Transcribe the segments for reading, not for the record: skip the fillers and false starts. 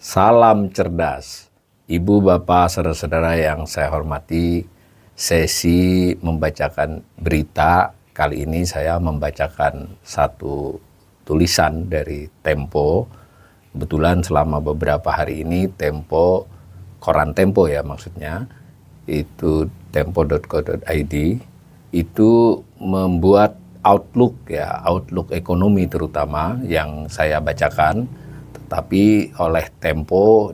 Salam cerdas, Ibu, Bapak, saudara-saudara yang saya hormati. Sesi membacakan berita kali ini saya membacakan satu tulisan dari Tempo. Kebetulan selama beberapa hari ini Tempo, koran Tempo ya maksudnya, itu tempo.co.id itu membuat outlook ekonomi terutama yang saya bacakan, tetapi oleh Tempo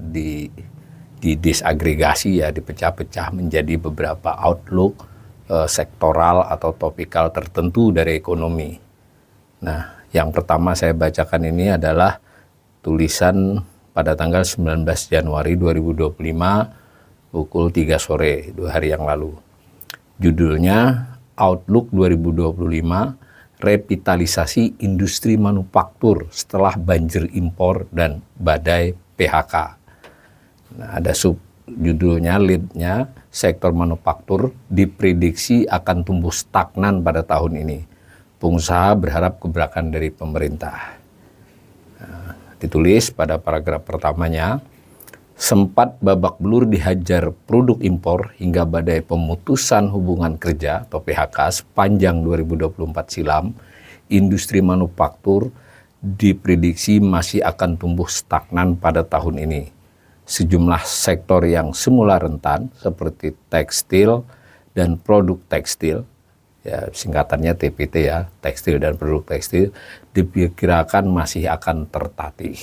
disagregasi ya, dipecah-pecah menjadi beberapa outlook sektoral atau topikal tertentu dari ekonomi. Nah, yang pertama saya bacakan ini adalah tulisan pada tanggal 19 Januari 2025 pukul 3 sore, 2 hari yang lalu. Judulnya Outlook 2025, Revitalisasi Industri Manufaktur Setelah Banjir Impor dan Badai PHK. Nah, ada subjudulnya, leadnya, sektor manufaktur diprediksi akan tumbuh stagnan pada tahun ini. Pengusaha berharap gebrakan dari pemerintah. Nah, ditulis pada paragraf pertamanya, sempat babak belur dihajar produk impor hingga badai pemutusan hubungan kerja atau PHK sepanjang 2024 silam, industri manufaktur diprediksi masih akan tumbuh stagnan pada tahun ini. Sejumlah sektor yang semula rentan seperti tekstil dan produk tekstil, ya singkatannya TPT ya, tekstil dan produk tekstil, diperkirakan masih akan tertatih.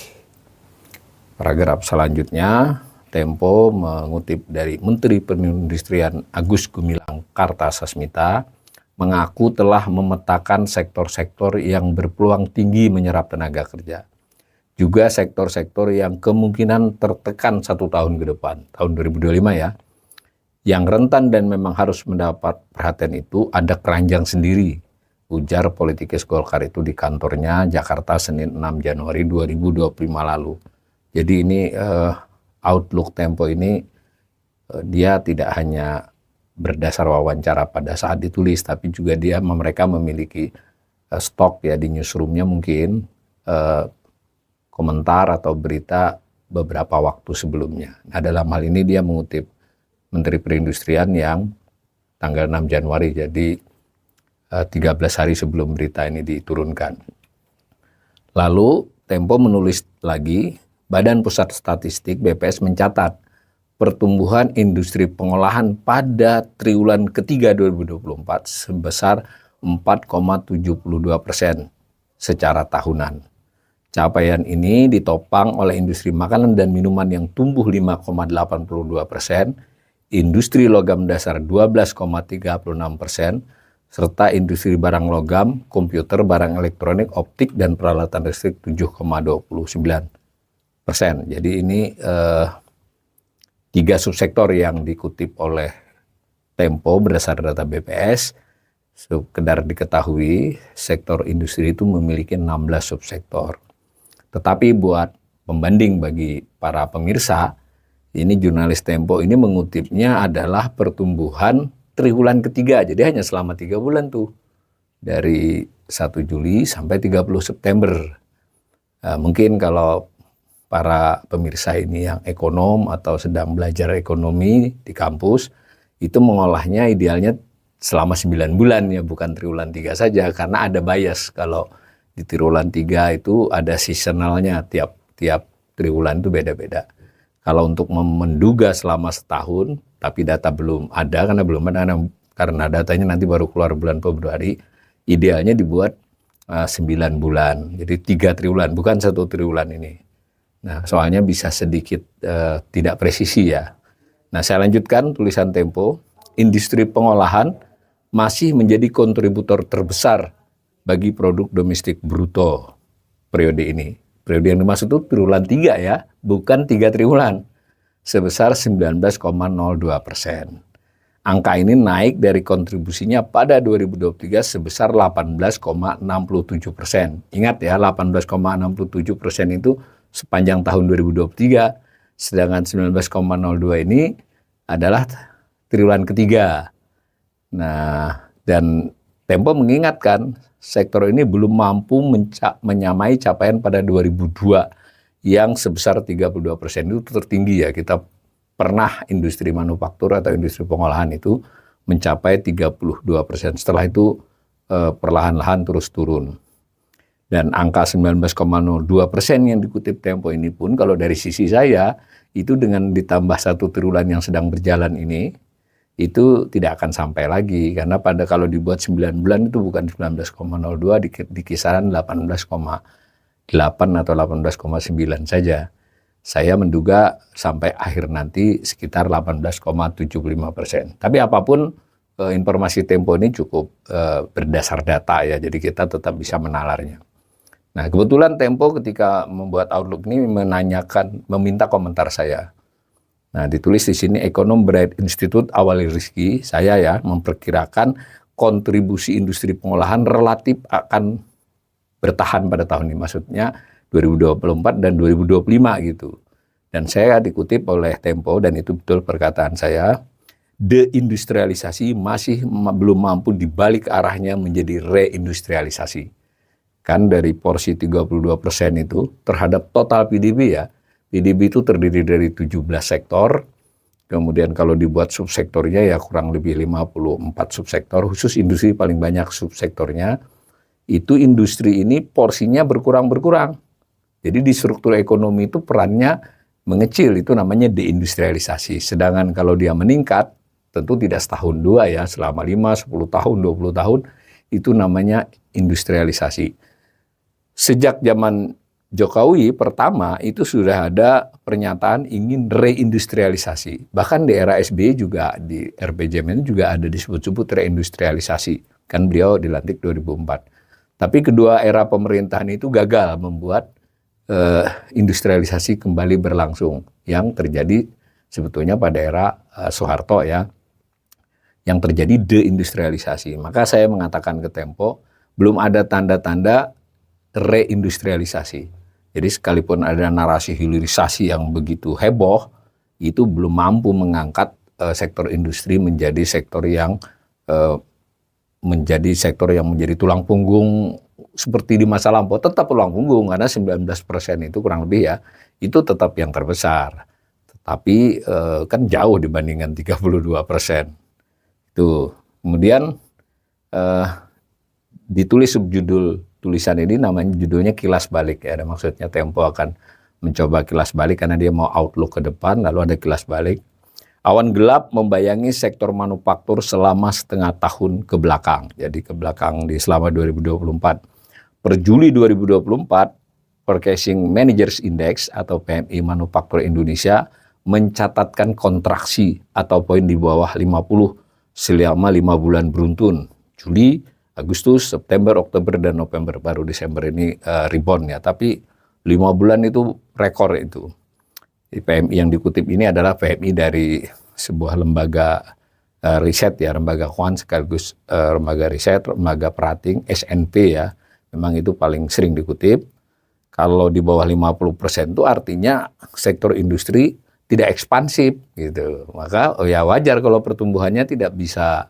Paragraf selanjutnya, Tempo mengutip dari Menteri Perindustrian Agus Gumilang Kartasasmita, mengaku telah memetakan sektor-sektor yang berpeluang tinggi menyerap tenaga kerja. Juga sektor-sektor yang kemungkinan tertekan 1 tahun ke depan, tahun 2025 ya. Yang rentan dan memang harus mendapat perhatian itu ada keranjang sendiri, ujar politikus Golkar itu di kantornya Jakarta Senin 6 Januari 2025 lalu. Jadi ini Outlook Tempo ini dia tidak hanya berdasar wawancara pada saat ditulis, tapi juga mereka memiliki stok ya di newsroomnya mungkin komentar atau berita beberapa waktu sebelumnya. Nah, dalam hal ini dia mengutip Menteri Perindustrian yang tanggal 6 Januari, jadi 13 hari sebelum berita ini diturunkan. Lalu Tempo menulis lagi, Badan Pusat Statistik BPS mencatat pertumbuhan industri pengolahan pada triwulan ketiga 2024 sebesar 4,72% secara tahunan. Capaian ini ditopang oleh industri makanan dan minuman yang tumbuh 5,82%, industri logam dasar 12,36%, serta industri barang logam, komputer, barang elektronik, optik, dan peralatan listrik 7,29%. Jadi ini 3 subsektor yang dikutip oleh Tempo berdasar data BPS. Sekedar diketahui, sektor industri itu memiliki 16 subsektor. Tetapi buat pembanding bagi para pemirsa, ini jurnalis Tempo ini mengutipnya adalah pertumbuhan triwulan ketiga. Jadi hanya selama 3 bulan tuh, dari 1 Juli sampai 30 September. Mungkin kalau para pemirsa ini yang ekonom atau sedang belajar ekonomi di kampus, itu mengolahnya idealnya selama 9 bulan ya, bukan triwulan 3 saja, karena ada bias. Kalau di triwulan 3 itu ada seasonalnya, tiap triwulan itu beda-beda. Kalau untuk menduga selama setahun, tapi data belum ada, karena datanya nanti baru keluar bulan Februari, idealnya dibuat 9 bulan, jadi 3 triwulan, bukan 1 triwulan ini. Nah, soalnya bisa sedikit tidak presisi ya. Nah, saya lanjutkan tulisan Tempo. Industri pengolahan masih menjadi kontributor terbesar bagi produk domestik bruto periode ini. Periode yang dimaksud itu triwulan 3 ya, bukan 3 triwulan. Sebesar 19,02%. Angka ini naik dari kontribusinya pada 2023 sebesar 18,67%. Ingat ya, 18,67% itu sepanjang tahun 2023, sedangkan 19,02 ini adalah triwulan ketiga. Nah, dan Tempo mengingatkan sektor ini belum mampu menyamai capaian pada 2002 yang sebesar 32%. Itu tertinggi ya. Kita pernah industri manufaktur atau industri pengolahan itu mencapai 32%. Setelah itu perlahan-lahan terus turun. Dan angka 19,02% yang dikutip Tempo ini pun kalau dari sisi saya itu dengan ditambah 1 triwulan yang sedang berjalan ini itu tidak akan sampai lagi, karena kalau dibuat 9 bulan itu bukan 19,02, di kisaran 18,8 atau 18,9 saja. Saya menduga sampai akhir nanti sekitar 18,75%. Tapi apapun informasi Tempo ini cukup berdasar data ya, jadi kita tetap bisa menalarnya. Nah, kebetulan Tempo ketika membuat Outlook ini meminta komentar saya. Nah, ditulis di sini Ekonom Bright Institute Awali Rizki, saya ya memperkirakan kontribusi industri pengolahan relatif akan bertahan pada tahun ini, maksudnya 2024 dan 2025 gitu. Dan saya dikutip oleh Tempo, dan itu betul perkataan saya, deindustrialisasi masih belum mampu dibalik arahnya menjadi reindustrialisasi. Kan dari porsi 32% itu terhadap total PDB ya, PDB itu terdiri dari 17 sektor, kemudian kalau dibuat subsektornya ya kurang lebih 54 subsektor, khusus industri paling banyak subsektornya, itu industri ini porsinya berkurang-berkurang. Jadi di struktur ekonomi itu perannya mengecil, itu namanya deindustrialisasi. Sedangkan kalau dia meningkat, tentu tidak setahun dua ya, selama 5, 10 tahun, 20 tahun, itu namanya industrialisasi. Sejak zaman Jokowi pertama itu sudah ada pernyataan ingin reindustrialisasi. Bahkan di era SBY juga di RPJMN juga ada disebut-sebut reindustrialisasi. Kan beliau dilantik 2004. Tapi kedua era pemerintahan itu gagal membuat industrialisasi kembali berlangsung. Yang terjadi sebetulnya pada era Soeharto ya. Yang terjadi deindustrialisasi. Maka saya mengatakan ke Tempo, belum ada tanda-tanda reindustrialisasi. Jadi sekalipun ada narasi hilirisasi yang begitu heboh, itu belum mampu mengangkat sektor industri menjadi sektor yang menjadi tulang punggung seperti di masa lampau. Tetap tulang punggung karena 19% itu kurang lebih ya, itu tetap yang terbesar. Tetapi kan jauh dibandingkan 32%. Itu. Kemudian ditulis subjudul tulisan ini, namanya judulnya kilas balik ya. Ada maksudnya Tempo akan mencoba kilas balik karena dia mau outlook ke depan, lalu ada kilas balik. Awan gelap membayangi sektor manufaktur selama setengah tahun ke belakang. Jadi ke belakang di selama 2024. Per Juli 2024, Purchasing Managers Index atau PMI Manufaktur Indonesia mencatatkan kontraksi atau poin di bawah 50 selama 5 bulan beruntun. Juli, Agustus, September, Oktober, dan November, baru Desember ini rebound ya. Tapi 5 bulan itu rekor itu. Di PMI yang dikutip ini adalah PMI dari sebuah lembaga riset ya, lembaga quant sekaligus lembaga riset, lembaga perating, SNP ya. Memang itu paling sering dikutip. Kalau di bawah 50% itu artinya sektor industri tidak ekspansif gitu. Maka ya wajar kalau pertumbuhannya tidak bisa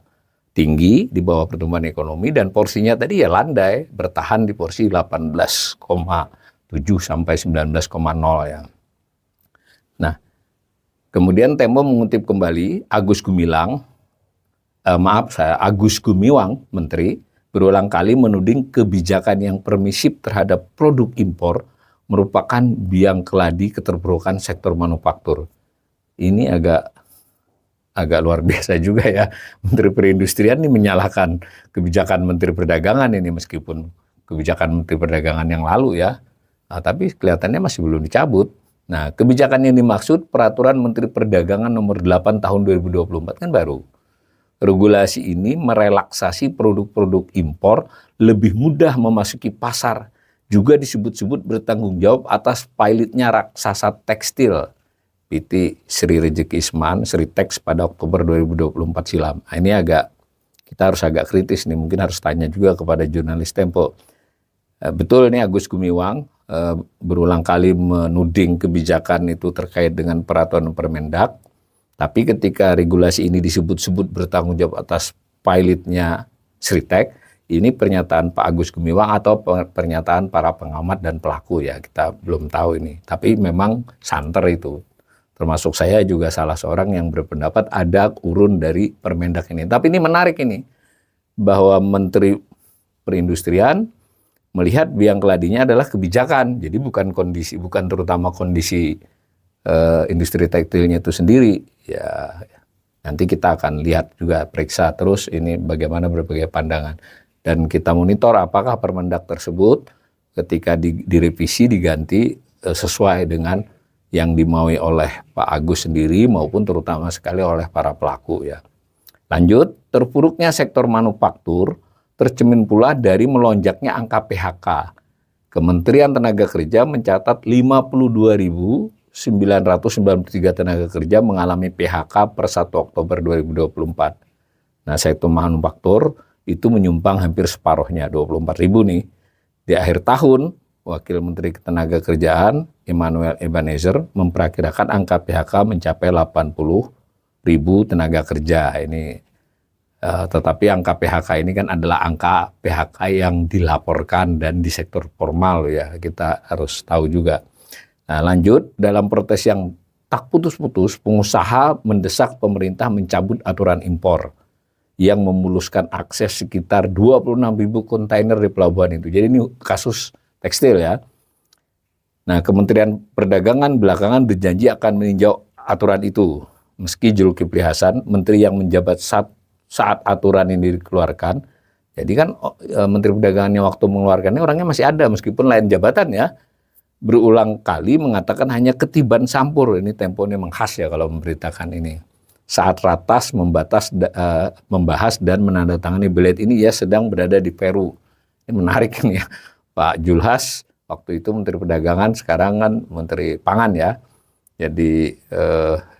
tinggi di bawah pertumbuhan ekonomi, dan porsinya tadi ya landai, bertahan di porsi 18,7 sampai 19,0 ya. Nah, kemudian Tempo mengutip kembali Agus Gumiwang, Menteri, berulang kali menuding kebijakan yang permisif terhadap produk impor merupakan biang keladi keterpurukan sektor manufaktur. Ini agak luar biasa juga ya. Menteri Perindustrian ini menyalahkan kebijakan Menteri Perdagangan ini, meskipun kebijakan Menteri Perdagangan yang lalu ya. Nah, tapi kelihatannya masih belum dicabut. Nah, kebijakan yang dimaksud Peraturan Menteri Perdagangan nomor 8 tahun 2024 kan baru. Regulasi ini merelaksasi produk-produk impor lebih mudah memasuki pasar. Juga disebut-sebut bertanggung jawab atas pilotnya raksasa tekstil PT Sri Rejeki Isman, Sri Teks pada Oktober 2024 silam. Nah, ini kita harus agak kritis nih, mungkin harus tanya juga kepada jurnalis Tempo. Betul nih Agus Gumiwang berulang kali menuding kebijakan itu terkait dengan peraturan Permendak, tapi ketika regulasi ini disebut-sebut bertanggung jawab atas pilotnya Sri Teks, Ini pernyataan Pak Agus Gumiwang atau pernyataan para pengamat dan pelaku ya, kita belum tahu ini. Tapi memang santer itu. Termasuk saya juga salah seorang yang berpendapat ada urun dari Permendak ini. Tapi ini menarik ini, bahwa Menteri Perindustrian melihat biang keladinya adalah kebijakan. Jadi bukan terutama kondisi industri tekstilnya itu sendiri. Ya, nanti kita akan lihat juga, periksa terus ini bagaimana berbagai pandangan. Dan kita monitor apakah Permendak tersebut ketika direvisi diganti sesuai dengan yang dimaui oleh Pak Agus sendiri maupun terutama sekali oleh para pelaku ya. Lanjut, terpuruknya sektor manufaktur tercermin pula dari melonjaknya angka PHK. Kementerian Tenaga Kerja mencatat 52.993 tenaga kerja mengalami PHK per 1 Oktober 2024. Nah, sektor manufaktur itu menyumbang hampir separuhnya, 24.000 nih. Di akhir tahun, Wakil Menteri Ketenagakerjaan Emmanuel Ebenezer memperkirakan angka PHK mencapai 80.000 tenaga kerja. Ini tetapi angka PHK ini kan adalah angka PHK yang dilaporkan dan di sektor formal ya, kita harus tahu juga. Nah, lanjut, dalam protes yang tak putus-putus, pengusaha mendesak pemerintah mencabut aturan impor yang memuluskan akses sekitar 26.000 kontainer di pelabuhan itu. Jadi ini kasus tekstil ya. Nah, Kementerian Perdagangan belakangan berjanji akan meninjau aturan itu. Meski Zulkifli Hasan, menteri yang menjabat saat aturan ini dikeluarkan, jadi kan Menteri Perdagangannya waktu mengeluarkannya orangnya masih ada meskipun lain jabatan ya, berulang kali mengatakan hanya ketiban sampur. Ini Tempo ini memang khas ya kalau memberitakan ini. Saat ratas membahas dan menandatangani belet ini, ia sedang berada di Peru. Ini menarik kan ya, Pak Julhas waktu itu Menteri Perdagangan, sekarang kan Menteri Pangan ya. Jadi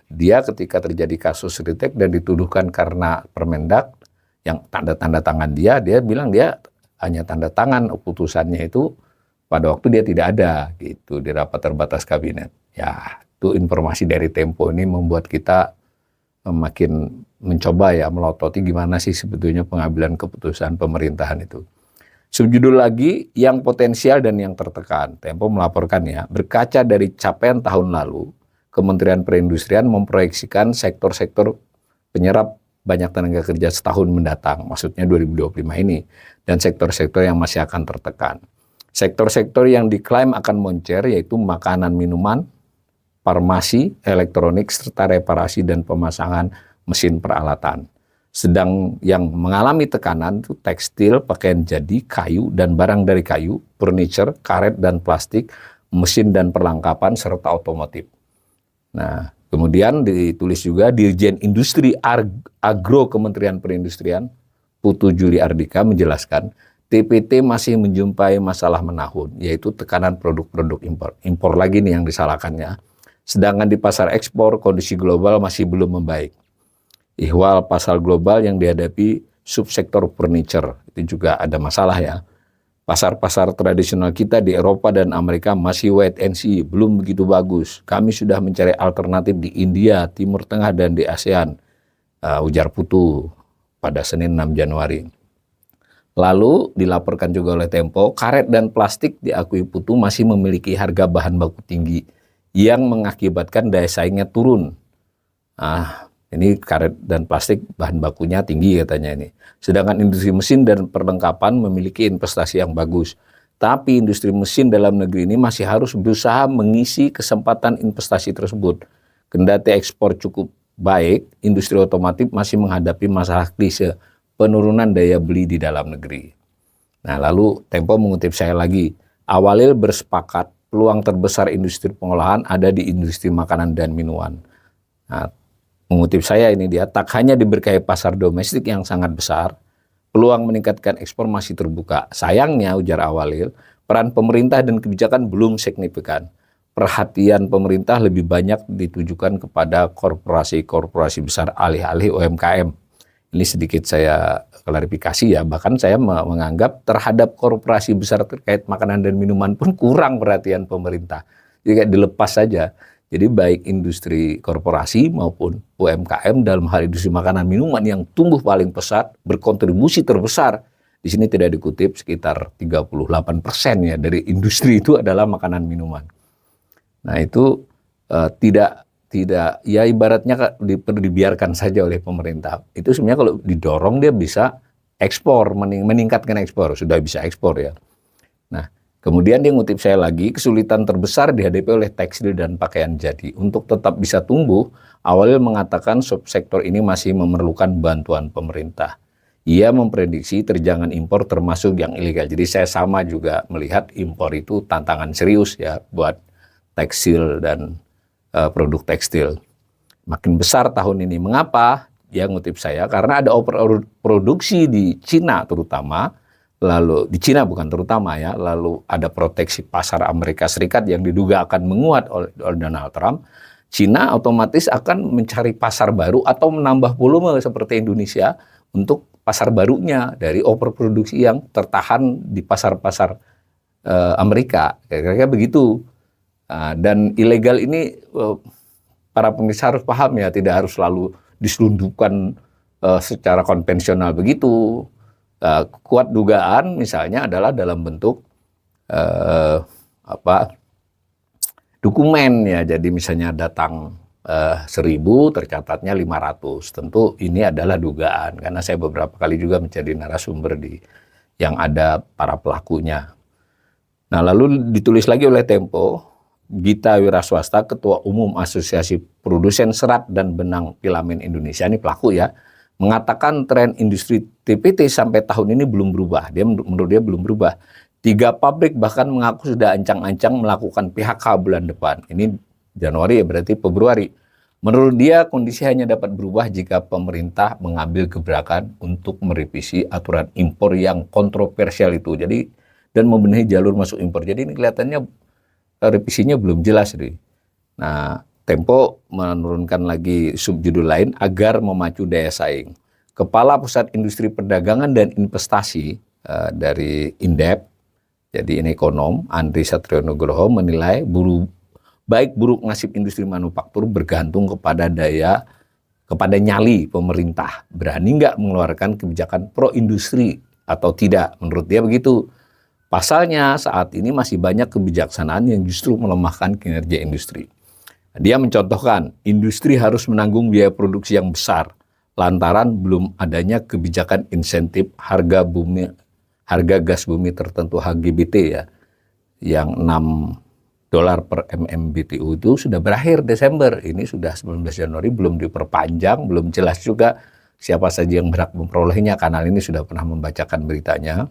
dia ketika terjadi kasus Ritek dan dituduhkan karena Permendak yang tanda tangan dia bilang dia hanya tanda tangan, putusannya itu pada waktu dia tidak ada gitu di rapat terbatas kabinet. Ya, itu informasi dari Tempo ini membuat kita makin mencoba ya melototi gimana sih sebetulnya pengambilan keputusan pemerintahan itu. Subjudul lagi, yang potensial dan yang tertekan. Tempo melaporkan ya, berkaca dari capaian tahun lalu, Kementerian Perindustrian memproyeksikan sektor-sektor penyerap banyak tenaga kerja setahun mendatang, maksudnya 2025 ini, dan sektor-sektor yang masih akan tertekan. Sektor-sektor yang diklaim akan moncer yaitu makanan minuman, farmasi, elektronik, serta reparasi dan pemasangan mesin peralatan. Sedang yang mengalami tekanan itu tekstil, pakaian jadi, kayu dan barang dari kayu, furniture, karet dan plastik, mesin dan perlengkapan, serta otomotif. Nah, kemudian ditulis juga Dirjen Industri Agro Kementerian Perindustrian, Putu Juli Ardika menjelaskan, TPT masih menjumpai masalah menahun, yaitu tekanan produk-produk impor. Impor lagi nih yang disalahkannya. Sedangkan di pasar ekspor, kondisi global masih belum membaik. Ihwal pasar global yang dihadapi subsektor furniture, itu juga ada masalah ya. Pasar-pasar tradisional kita di Eropa dan Amerika masih wait and see, belum begitu bagus. Kami sudah mencari alternatif di India, Timur Tengah, dan di ASEAN, ujar Putu pada Senin 6 Januari. Lalu dilaporkan juga oleh Tempo, karet dan plastik diakui Putu masih memiliki harga bahan baku tinggi yang mengakibatkan daya saingnya turun. Ini karet dan plastik bahan bakunya tinggi katanya ini. Sedangkan industri mesin dan perlengkapan memiliki investasi yang bagus. Tapi industri mesin dalam negeri ini masih harus berusaha mengisi kesempatan investasi tersebut. Kendati ekspor cukup baik, industri otomotif masih menghadapi masalah klise penurunan daya beli di dalam negeri. Nah, lalu Tempo mengutip saya lagi, Awalil bersepakat peluang terbesar industri pengolahan ada di industri makanan dan minuman. Nah, mengutip saya ini dia, tak hanya diberkahi pasar domestik yang sangat besar, peluang meningkatkan ekspor masih terbuka. Sayangnya, ujar Awalil, peran pemerintah dan kebijakan belum signifikan. Perhatian pemerintah lebih banyak ditujukan kepada korporasi-korporasi besar alih-alih UMKM. Ini sedikit saya klarifikasi ya, bahkan saya menganggap terhadap korporasi besar terkait makanan dan minuman pun kurang perhatian pemerintah. Jadi kayak dilepas saja. Jadi baik industri korporasi maupun UMKM dalam hal industri makanan minuman yang tumbuh paling pesat, berkontribusi terbesar Di sini tidak dikutip sekitar 38% ya dari industri itu adalah makanan minuman. Nah itu tidak ya ibaratnya dibiarkan saja oleh pemerintah. Itu sebenarnya kalau didorong dia bisa ekspor, meningkatkan ekspor, sudah bisa ekspor ya. Nah, kemudian dia ngutip saya lagi, kesulitan terbesar dihadapi oleh tekstil dan pakaian jadi. Untuk tetap bisa tumbuh, awalnya mengatakan subsektor ini masih memerlukan bantuan pemerintah. Ia memprediksi terjangan impor termasuk yang ilegal. Jadi saya sama juga melihat impor itu tantangan serius ya buat tekstil dan produk tekstil. Makin besar tahun ini. Mengapa? Dia ngutip saya, karena ada produksi di Cina terutama, lalu di Cina bukan terutama ya, lalu ada proteksi pasar Amerika Serikat yang diduga akan menguat oleh Donald Trump. Cina otomatis akan mencari pasar baru atau menambah volume seperti Indonesia untuk pasar barunya dari overproduksi yang tertahan di pasar-pasar Amerika. Kira-kira begitu. Dan ilegal ini para pemirsa harus paham ya, tidak harus selalu diselundupkan secara konvensional begitu. Kuat dugaan misalnya adalah dalam bentuk dokumen ya. Jadi misalnya datang 1.000 tercatatnya 500. Tentu ini adalah dugaan karena saya beberapa kali juga menjadi narasumber yang ada para pelakunya. Nah, lalu ditulis lagi oleh Tempo, Gita Wiraswasta, Ketua Umum Asosiasi Produsen Serat dan Benang Filamen Indonesia, ini pelaku ya, mengatakan tren industri TPT sampai tahun ini belum berubah. Menurut dia belum berubah. 3 pabrik bahkan mengaku sudah ancang-ancang melakukan PHK bulan depan. Ini Januari ya, berarti Februari. Menurut dia kondisi hanya dapat berubah jika pemerintah mengambil gebrakan untuk merevisi aturan impor yang kontroversial itu. Jadi dan membenahi jalur masuk impor. Jadi ini kelihatannya revisinya belum jelas nih. Nah, Tempo menurunkan lagi subjudul lain agar memacu daya saing. Kepala Pusat Industri Perdagangan dan Investasi dari Indep, jadi ini ekonom, Andri Satrionugroho menilai baik buruk nasib industri manufaktur bergantung kepada nyali pemerintah. Berani nggak mengeluarkan kebijakan pro industri atau tidak? Menurut dia begitu. Pasalnya saat ini masih banyak kebijaksanaan yang justru melemahkan kinerja industri. Dia mencontohkan, industri harus menanggung biaya produksi yang besar lantaran belum adanya kebijakan insentif harga gas bumi tertentu HGBT ya, yang $6 per MMBTU itu sudah berakhir Desember. Ini sudah 19 Januari, belum diperpanjang, belum jelas juga siapa saja yang berhak memperolehnya. Kanal ini sudah pernah membacakan beritanya.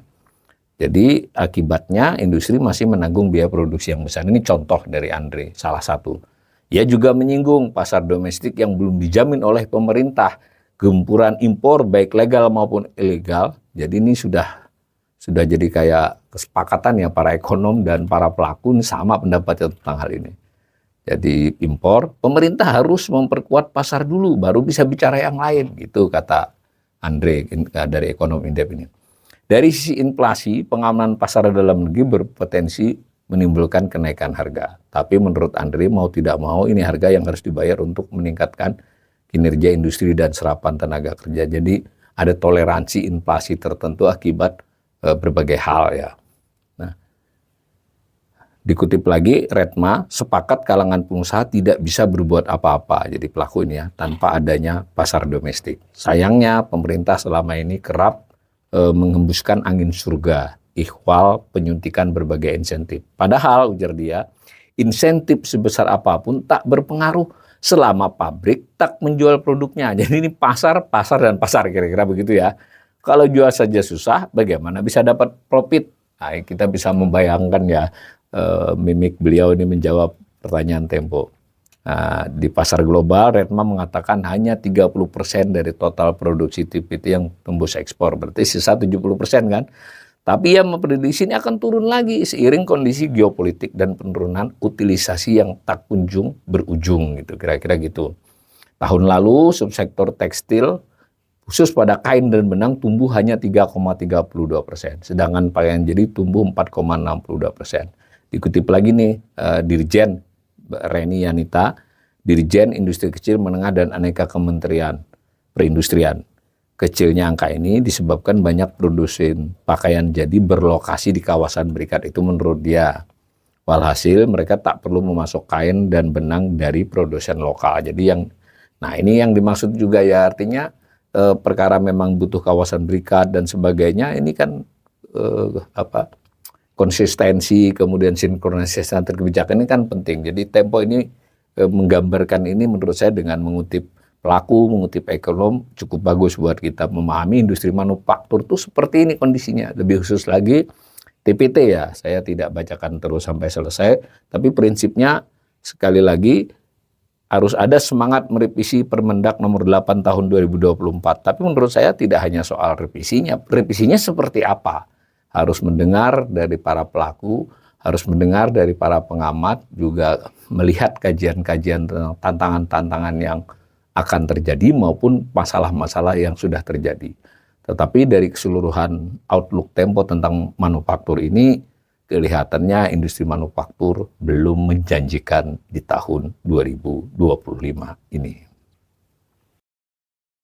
Jadi akibatnya industri masih menanggung biaya produksi yang besar. Ini contoh dari Andre, salah satu. Ia juga menyinggung pasar domestik yang belum dijamin oleh pemerintah. Gempuran impor baik legal maupun ilegal. Jadi ini sudah jadi kayak kesepakatan ya para ekonom dan para pelaku ini sama pendapatnya tentang hal ini. Jadi impor, pemerintah harus memperkuat pasar dulu, baru bisa bicara yang lain. Gitu kata Andre dari ekonom Indep ini. Dari sisi inflasi, pengamanan pasar dalam negeri berpotensi menimbulkan kenaikan harga. Tapi menurut Andre mau tidak mau ini harga yang harus dibayar untuk meningkatkan kinerja industri dan serapan tenaga kerja. Jadi ada toleransi inflasi tertentu akibat berbagai hal ya. Nah, dikutip lagi Retma, sepakat kalangan pengusaha tidak bisa berbuat apa-apa. Jadi pelaku ini ya, tanpa adanya pasar domestik. Sayangnya pemerintah selama ini kerap menghembuskan angin surga, ikhwal penyuntikan berbagai insentif. Padahal, ujar dia, insentif sebesar apapun tak berpengaruh selama pabrik tak menjual produknya. Jadi ini pasar dan pasar, kira-kira begitu ya. Kalau jual saja susah, bagaimana bisa dapat profit? Nah, kita bisa membayangkan ya, mimik beliau ini menjawab pertanyaan Tempo. Nah, di pasar global, Retma mengatakan hanya 30% dari total produksi TPT yang tembus ekspor. Berarti sisa 70% kan? Tapi ia memprediksi ini akan turun lagi seiring kondisi geopolitik dan penurunan utilisasi yang tak kunjung berujung gitu. Kira-kira gitu. Tahun lalu subsektor tekstil khusus pada kain dan benang tumbuh hanya 3,32%. Sedangkan pakaian jadi tumbuh 4,62%. Dikutip lagi nih Dirjen Reni Yanita, Dirjen Industri Kecil Menengah dan Aneka Kementerian Perindustrian. kecilnya angka ini disebabkan banyak produsen pakaian jadi berlokasi di kawasan berikat itu menurut dia. Walhasil mereka tak perlu memasok kain dan benang dari produsen lokal. Jadi nah ini yang dimaksud juga ya, artinya perkara memang butuh kawasan berikat dan sebagainya, ini kan konsistensi, kemudian sinkronisasi antar kebijakan ini kan penting. Jadi Tempo ini menggambarkan ini menurut saya dengan mengutip pelaku, mengutip ekonom, cukup bagus buat kita memahami industri manufaktur itu seperti ini kondisinya. Lebih khusus lagi TPT ya, saya tidak bacakan terus sampai selesai, tapi prinsipnya sekali lagi harus ada semangat merevisi Permendak nomor 8 tahun 2024. Tapi menurut saya tidak hanya soal revisinya seperti apa? Harus mendengar dari para pelaku, harus mendengar dari para pengamat, juga melihat kajian-kajian tentang tantangan-tantangan yang akan terjadi maupun masalah-masalah yang sudah terjadi. Tetapi dari keseluruhan outlook Tempo tentang manufaktur ini, kelihatannya industri manufaktur belum menjanjikan di tahun 2025 ini.